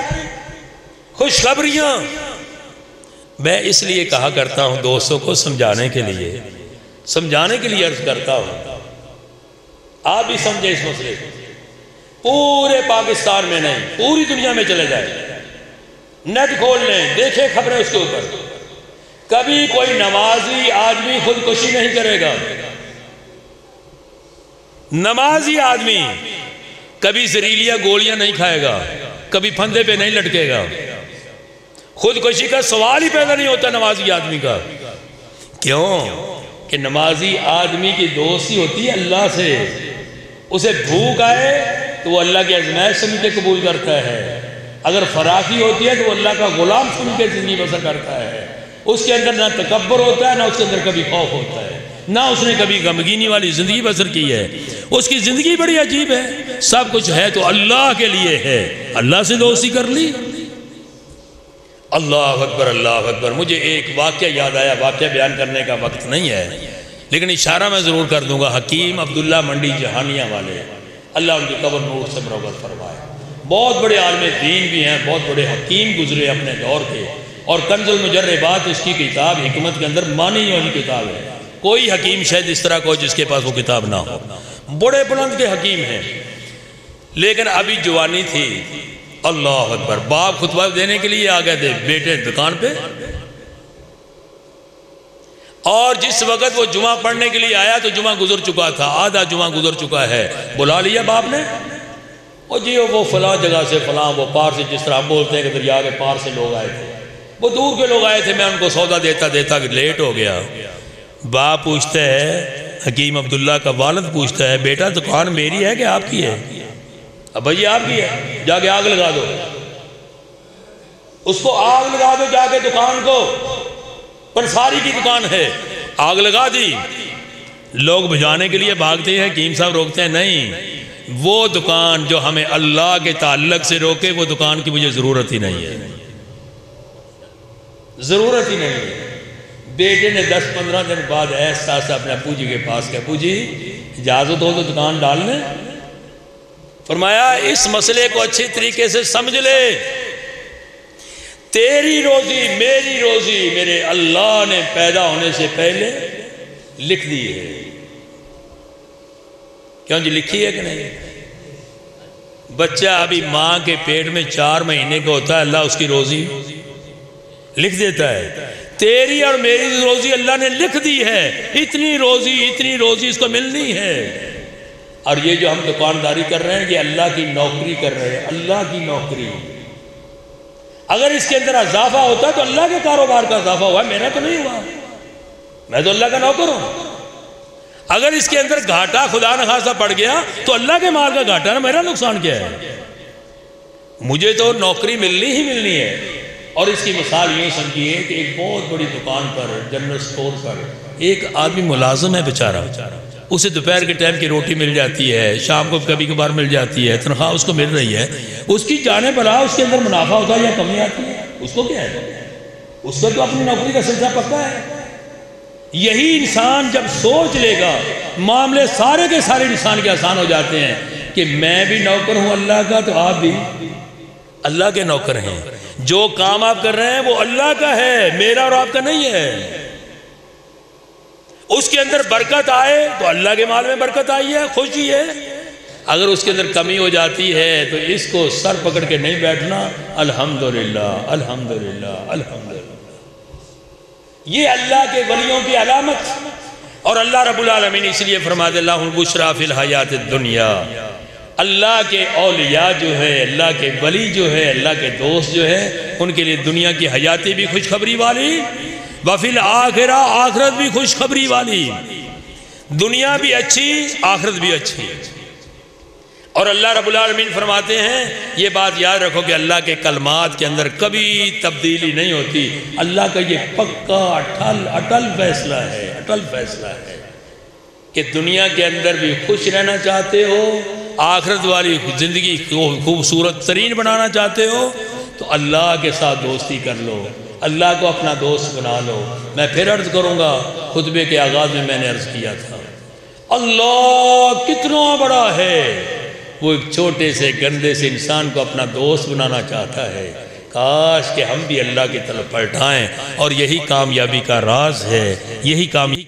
خوشخبریاں۔ میں اس لیے کہا کرتا ہوں دوستوں کو سمجھانے کے لیے عرض کرتا ہوں، آپ بھی سمجھیں اس مسئلے کو۔ پورے پاکستان میں نہیں، پوری دنیا میں چلے جائیں، نیٹ کھول لیں، دیکھیں خبریں اس کے اوپر، کبھی کوئی نمازی آدمی خودکشی نہیں کرے گا۔ نمازی آدمی کبھی زہریلی گولیاں نہیں کھائے گا، کبھی پھندے پہ نہیں لٹکے گا، خودکشی کا سوال ہی پیدا نہیں ہوتا نمازی آدمی کا۔ کیوں؟ کہ نمازی آدمی کی دوستی ہوتی ہے اللہ سے، اسے بھوک آئے تو وہ اللہ کی آزمائش سمجھ کے قبول کرتا ہے، اگر فراخی ہوتی ہے تو وہ اللہ کا غلام سن کے زندگی بسر کرتا ہے۔ اس کے اندر نہ تکبر ہوتا ہے، نہ اس کے اندر کبھی خوف ہوتا ہے، نہ اس نے کبھی غمگینی والی زندگی بسر کی ہے۔ اس کی زندگی بڑی عجیب ہے، سب کچھ ہے تو اللہ کے لیے ہے، اللہ سے دوستی کر لی۔ اللہ اکبر، اللہ اکبر۔ مجھے ایک واقعہ یاد آیا، واقعہ بیان کرنے کا وقت نہیں ہے لیکن اشارہ میں ضرور کر دوں گا۔ حکیم عبداللہ منڈی جہانیہ والے، اللہ ان کی قبر نور سے مربع فرمائے، بہت بڑے عالم دین بھی ہیں، بہت بڑے حکیم گزرے اپنے دور کے، اور کنز المجربات اس کی کتاب حکمت کے اندر مانی والی کتاب ہے۔ کوئی حکیم شاید اس طرح کو جس کے پاس وہ کتاب نہ ہو، بڑے بلند کے حکیم ہیں، لیکن ابھی جوانی تھی۔ اللہ اکبر۔ باپ خطبہ دینے کے لیے آ گئے تھے، بیٹے دکان پہ، اور جس وقت وہ جمعہ پڑھنے کے لیے آیا تو جمعہ گزر چکا تھا، آدھا جمعہ گزر چکا ہے۔ بلا لیا باپ نے، اور جی وہ فلاں جگہ سے فلاں، وہ پار سے، جس طرح ہم بولتے ہیں کہ دریا کے پار سے لوگ آئے تھے، وہ دور کے لوگ آئے تھے، میں ان کو سودا دیتا دیتا کہ لیٹ ہو گیا۔ باپ پوچھتا ہے، حکیم عبداللہ کا والد پوچھتا ہے، بیٹا دکان میری ہے کہ آپ کی ہے؟ اب بھائی آپ کی ہے، جا کے آگ لگا دو، اس کو آگ لگا دو، جا کے دکان کو، پنساری کی دکان ہے، آگ لگا دی۔ لوگ بجھانے کے لیے بھاگتے ہیں، حکیم صاحب روکتے ہیں، نہیں، وہ دکان جو ہمیں اللہ کے تعلق سے روکے، وہ دکان کی مجھے ضرورت ہی نہیں ہے، ضرورت ہی نہیں ہے۔ بیٹے نے 10-15 دن بعد ایسا اپنے ابو جی کے پاس کہ ابو جی اجازت ہو تو دکان ڈال لیں؟ فرمایا اس مسئلے کو اچھی طریقے سے سمجھ لے، تیری روزی میری روزی میرے اللہ نے پیدا ہونے سے پہلے لکھ دی ہے۔ کیوں جی لکھی ہے کہ نہیں؟ بچہ ابھی ماں کے پیٹ میں 4 مہینے کا ہوتا ہے، اللہ اس کی روزی لکھ دیتا ہے۔ تیری اور میری روزی اللہ نے لکھ دی ہے، اتنی روزی اس کو ملنی ہے۔ اور یہ جو ہم دکانداری کر رہے ہیں، یہ اللہ کی نوکری کر رہے ہیں، اللہ کی نوکری۔ اگر اس کے اندر اضافہ ہوتا تو اللہ کے کاروبار کا اضافہ ہوا، میرا تو نہیں ہوا، میں تو اللہ کا نوکر ہوں۔ اگر اس کے اندر گھاٹا خدا نخواستہ پڑ گیا تو اللہ کے مال کا گھاٹا نا، میرا نقصان کیا ہے؟ مجھے تو نوکری ملنی ہی ملنی ہے۔ اور اس کی مثال یوں سمجھیے کہ ایک بہت بڑی دکان پر، جنرل سٹور پر ایک آدمی ملازم ہے بیچارہ، اسے دوپہر کے ٹائم کی روٹی مل جاتی ہے، شام کو کبھی کبھار مل جاتی ہے، تنخواہ اس کو مل رہی ہے، اس کی جانے بلا اس کے اندر منافع ہوتا ہے یا کمی آتی ہے، اس کو کیا ہے؟ اس کو تو اپنی نوکری کا سلسلہ پکا ہے۔ یہی انسان جب سوچ لے گا، معاملے سارے کے سارے انسان کے آسان ہو جاتے ہیں کہ میں بھی نوکر ہوں اللہ کا، تو آپ بھی اللہ کے نوکر ہیں۔ جو کام آپ کر رہے ہیں وہ اللہ کا ہے، میرا اور آپ کا نہیں ہے۔ اس کے اندر برکت آئے تو اللہ کے مال میں برکت آئی ہے، خوشی ہے۔ اگر اس کے اندر کمی ہو جاتی ہے تو اس کو سر پکڑ کے نہیں بیٹھنا، الحمدللہ الحمدللہ الحمدللہ۔ یہ اللہ کے ولیوں کی علامت۔ اور اللہ رب العالمین اس لیے فرماتے اللہ البشری فی الحیات الدنیا، اللہ کے اولیاء جو ہے، اللہ کے ولی جو ہے، اللہ کے دوست جو ہے، ان کے لیے دنیا کی حیاتی بھی خوشخبری والی، وفی الآخرہ آخرت بھی خوشخبری والی، دنیا بھی اچھی آخرت بھی اچھی۔ اور اللہ رب العالمین فرماتے ہیں یہ بات یاد رکھو کہ اللہ کے کلمات کے اندر کبھی تبدیلی نہیں ہوتی۔ اللہ کا یہ پکا اٹل فیصلہ ہے کہ دنیا کے اندر بھی خوش رہنا چاہتے ہو، آخرت والی زندگی کو خوبصورت ترین بنانا چاہتے ہو، تو اللہ کے ساتھ دوستی کر لو، اللہ کو اپنا دوست بنا لو۔ میں پھر عرض کروں گا، خطبے کے آغاز میں نے عرض کیا تھا، اللہ کتنا بڑا ہے، وہ ایک چھوٹے سے گندے سے انسان کو اپنا دوست بنانا چاہتا ہے۔ کاش کہ ہم بھی اللہ کی طرف پلٹائیں، اور یہی کامیابی کا راز ہے، یہی کامیابی